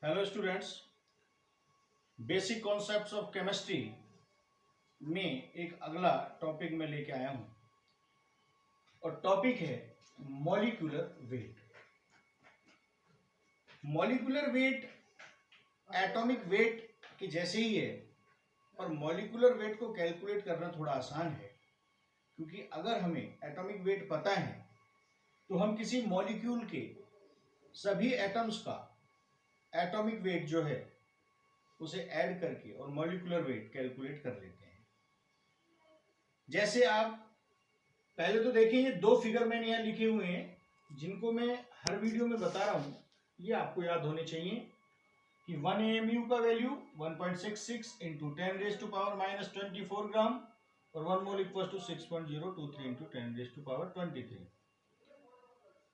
Hello students, basic concepts of chemistry में एक अगला टॉपिक मैं लेके आया हूं और टॉपिक है molecular weight. Molecular weight atomic weight के जैसे ही है और मॉलिक्यूलर वेट को कैलकुलेट करना थोड़ा आसान है, क्योंकि अगर हमें एटॉमिक वेट पता है तो हम किसी मॉलिक्यूल के सभी एटम्स का एटॉमिक वेट जो है उसे ऐड करके और मॉलिक्यूलर वेट कैलकुलेट कर लेते हैं। जैसे आप पहले तो देखिए, ये दो फिगर मैंने यहाँ लिखे हुए हैं जिनको मैं हर वीडियो में बता रहा हूँ। ये आपको याद होने चाहिए कि 1 AMU का वैल्यू 1.66 इंटू 10⁻⁻24 ग्राम और 1 मोल इक्वल टू 6.023 इंटू 10⁻23।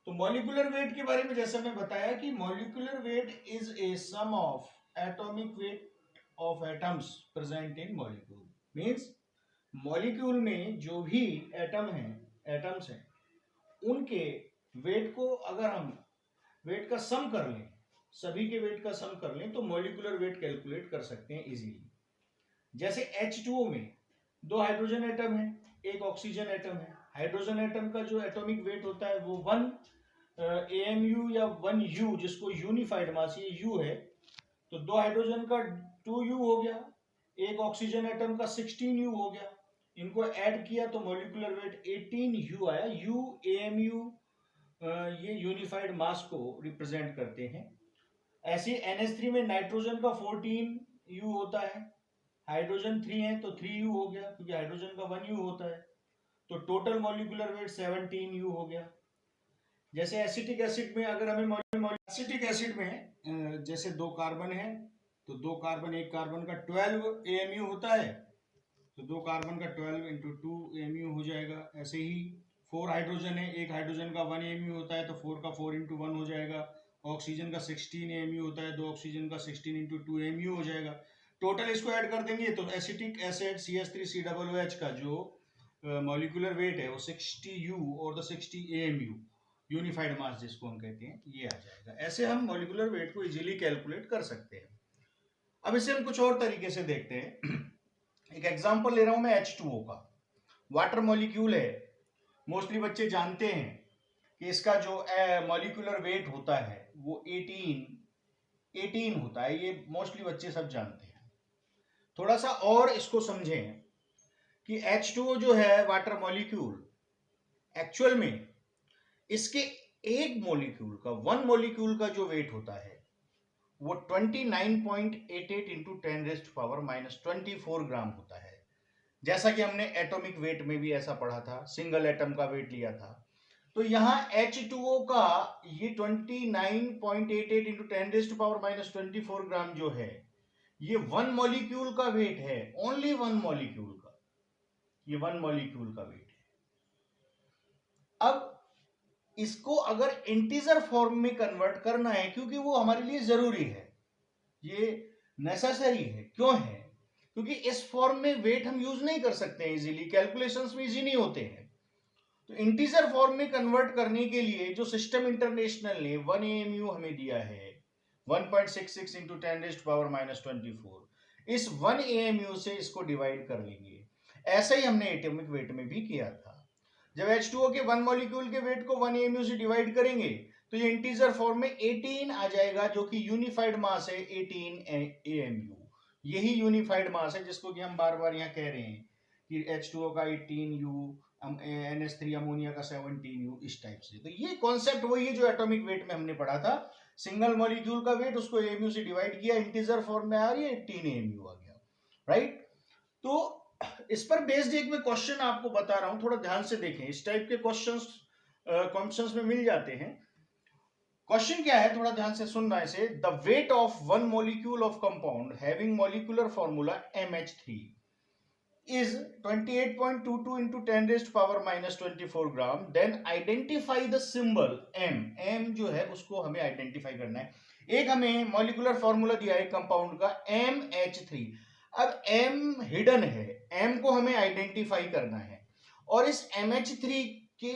तो मॉलिक्यूलर वेट के बारे में जैसा मैं बताया कि molecular weight is a sum of atomic weight of atoms present in molecule. Means molecule में जो भी एटम्स हैं उनके वेट को अगर हम वेट का सम कर लें, सभी के वेट का सम कर लें, तो मॉलिक्यूलर वेट कैलकुलेट कर सकते हैं इजीली। जैसे H2O में दो हाइड्रोजन एटम है, एक ऑक्सीजन एटम है। हाइड्रोजन एटम का जो एटॉमिक वेट होता है वो 1 AMU या 1U, जिसको यूनिफाइड मास, ये U है, तो दो हाइड्रोजन का 2U हो गया, एक ऑक्सीजन एटम का 16U हो गया। इनको ऐड किया तो मॉलिक्यूलर वेट 18U आया। U AMU ये यूनिफाइड मास को रिप्रेजेंट करते हैं। ऐसे NH3 में नाइट्रोजन का 14U होता है, हाइड्रोजन 3 है तो 3U हो गया, क्योंकि हाइड्रोजन का 1U होता है, तो टोटल मॉलिक्यूलर वेट 17U हो गया। जैसे एसिटिक एसिड में अगर हमें एसिटिक एसिड में जैसे दो कार्बन है तो दो कार्बन, एक कार्बन का 12 AMU होता है, तो दो कार्बन का 12 इंटू 2 AMU हो जाएगा। ऐसे ही 4 हाइड्रोजन है, एक हाइड्रोजन का 1 AMU होता है, तो 4 का 4 इंटू 1 हो जाएगा। ऑक्सीजन का 16 AMU होता है, दो ऑक्सीजन का 16 इंटू 2 AMU हो जाएगा। टोटल इसको ऐड कर देंगे तो एसिटिक एसिड CH3COOH का जो मॉलिक्यूलर वेट है वो 60U और 60 AMU, यूनिफाइड मास जिसको हम कहते हैं, ये आ जाएगा। ऐसे हम मॉलिक्यूलर वेट को इजीली कैलकुलेट कर सकते हैं। अब इसे हम कुछ और तरीके से देखते हैं। एक एग्जांपल ले रहा हूं मैं H2O का। वाटर मॉलिक्यूल है, मोस्टली बच्चे जानते हैं कि इसका जो मॉलिक्यूलर वेट होता है वो 18 होता है। ये मोस्टली बच्चे सब जानते हैं। थोड़ा सा और इसको समझें कि H2O जो है वाटर मॉलिक्यूल, एक्चुअल में इसके एक मॉलिक्यूल का, वन मॉलिक्यूल का जो वेट होता है वो 29.88 इंटू 10⁻⁻24 ग्राम होता है। जैसा कि हमने एटॉमिक वेट में भी ऐसा पढ़ा था, सिंगल एटम का वेट लिया था। तो यहां H2O का ये 29.88 इंटू 10⁻⁻24 ग्राम जो है, ये वन मॉलिक्यूल का वेट है, ओनली वन मॉलिक्यूल का, ये वन मॉलिक्यूल का वेट है। अब इसको अगर इंटीजर फॉर्म में कन्वर्ट करना है, क्योंकि वो हमारे लिए जरूरी है, ये नेसेसरी है। क्यों है? क्योंकि इस फॉर्म में वेट हम यूज नहीं कर सकते इजीली, कैलकुलेशंस में इजी नहीं होते हैं। तो इंटीजर फॉर्म में कन्वर्ट करने के लिए जो सिस्टम इंटरनेशनल ने 1 AMU हमें दिया है, 1.66 इंटू 10⁻⁻24, इस 1 AMU से इसको डिवाइड कर लेंगे। ऐसा ही हमने एटॉमिक वेट में भी किया था। जब H2O के वन मॉलिक्यूल के वेट को 1 AMU से डिवाइड करेंगे तो ये इंटीजर फॉर्म में 18 आ जाएगा, जो कि यूनिफाइड मास है 18 AMU। यही यूनिफाइड मास है जिसको कि हम बार बार यहाँ कह रहे हैं कि H2O का 18U, NH3 अमोनिया का 17U, इस टाइप से। तो ये कॉन्सेप्ट वही है जो एटॉमिक वेट में हमने पढ़ा था। सिंगल मॉलिक्यूल का वेट, उसको AMU से डिवाइड किया, इंटीजर फॉर्म में आ रही है, 18 AMU आ गया, राइट। तो इस पर बेस्ड एक मैं क्वेश्चन आपको बता रहा हूं, थोड़ा ध्यान से देखें। इस टाइप के क्वेश्चंस में मिल जाते हैं। क्वेश्चन क्या है, थोड़ा ध्यान से सुनना इसे। The weight of one molecule of compound having molecular formula MH3 is 28.22 into 10⁻⁻24 gram. Then identify the symbol M। M जो है उसको हमें आइडेंटिफाई करना है। एक हमें मॉलिक्यूलर फॉर्मूला दिया है कंपाउंड का MH3। अब M हिडन है, M को हमें आइडेंटिफाई करना है, और इस MH3 के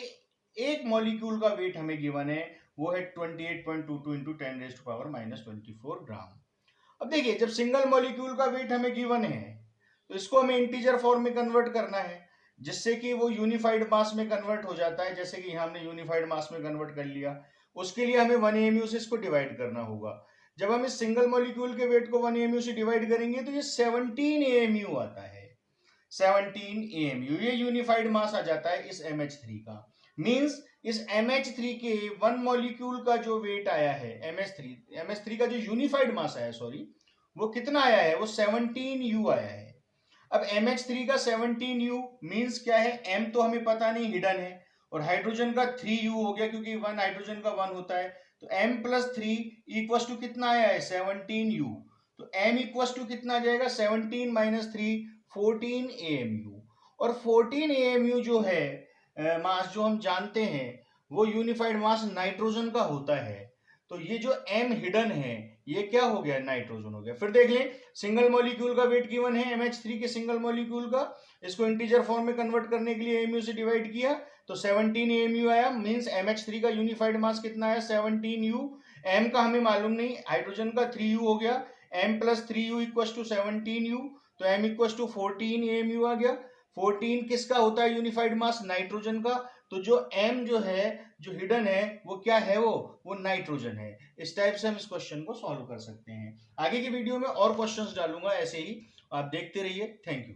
एक मॉलिक्यूल का वेट हमें गिवन है वो है 28.22 इंटू 10⁻⁻⁴ ग्राम। अब देखिए, जब सिंगल मॉलिक्यूल का वेट हमें गिवन है तो इसको हमें इंटीजर फॉर्म में कन्वर्ट करना है, जिससे कि वो यूनिफाइड मास में कन्वर्ट हो जाता है। जैसे कि हमने यूनिफाइड मास में कन्वर्ट कर लिया, उसके लिए हमें 1 AMU से इसको डिवाइड करना होगा। जब हम इस सिंगल मॉलिक्यूल के वेट को 1 AMU से डिवाइड करेंगे तो ये 17 AMU आता है। 17 AMU ये यूनिफाइड मास आ जाता है इस MH3 का। मींस इस MH3 के 1 मॉलिक्यूल का जो वेट आया है, MH3 का जो यूनिफाइड मास आया, सॉरी, वो कितना आया है? वो 17U आया है। अब MH3 का 17U मींस क्या है? M तो हमें पता नहीं, हिडन है, और हाइड्रोजन का 3U हो गया क्योंकि 1 हाइड्रोजन का 1 होता है। तो M + 3 इक्वल्स टू कितना आया है? 17U। तो M इक्वल्स टू कितना आ जाएगा? 17 - 3 14 AMU। और 14 AMU जो है मास जो हम जानते हैं वो यूनिफाइड मास नाइट्रोजन का होता है। तो ये जो M हिडन है ये क्या हो गया? नाइट्रोजन हो गया। फिर देख लें, सिंगल मॉलिक्यूल का वेट गिवन है MH3 के सिंगल मॉलिक्यूल का, इसको इंटीजर फॉर्म में कन्वर्ट करने के लिए AMU से डिवाइड किया तो 17 AMU आया। मींस MH3 का यूनिफाइड मास कितना आया? 17U। M का हमें मालूम नहीं, हाइड्रोजन का 3U हो गया। M + 3U equals to 17U, तो M इक्वल्स टू 14 AMU आ गया। 14 किसका होता है यूनिफाइड मास? नाइट्रोजन का। तो जो M जो है, जो हिडन है, वो क्या है? वो नाइट्रोजन है। इस टाइप से हम इस क्वेश्चन को सॉल्व कर सकते हैं। आगे की वीडियो में और क्वेश्चंस डालूंगा ऐसे ही, आप देखते रहिए। Thank you.